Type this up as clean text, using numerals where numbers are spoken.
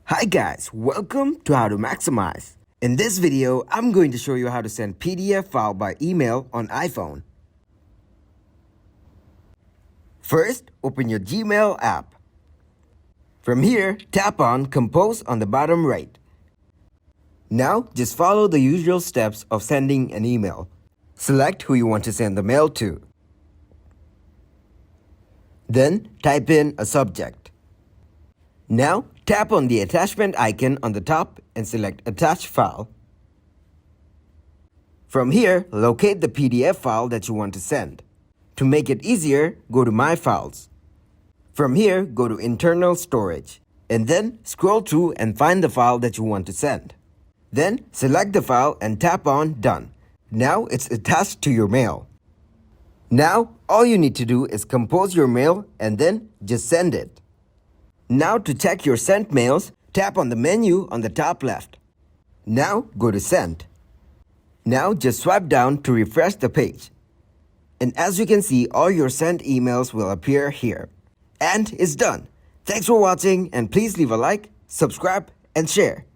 Hi guys, welcome to How to Maximize. In this video, I'm going to show you how to send PDF file by email on iPhone. First, open your Gmail app. From here, tap on Compose on the bottom right. Now, just follow the usual steps of sending an email. Select who you want to send the mail to. Then, type in a subject. Now, tap on the attachment icon on the top and select Attach File. From here, locate the PDF file that you want to send. To make it easier, go to My Files. From here, go to Internal Storage, and then scroll through and find the file that you want to send. Then, select the file and tap on Done. Now it's attached to your mail. Now, all you need to do is compose your mail and then just send it. Now to check your sent mails, tap on the menu on the top left. Now go to Send. Now just swipe down to refresh the page. And as you can see, all your sent emails will appear here. And it's done. Thanks for watching and please leave a like, subscribe and share.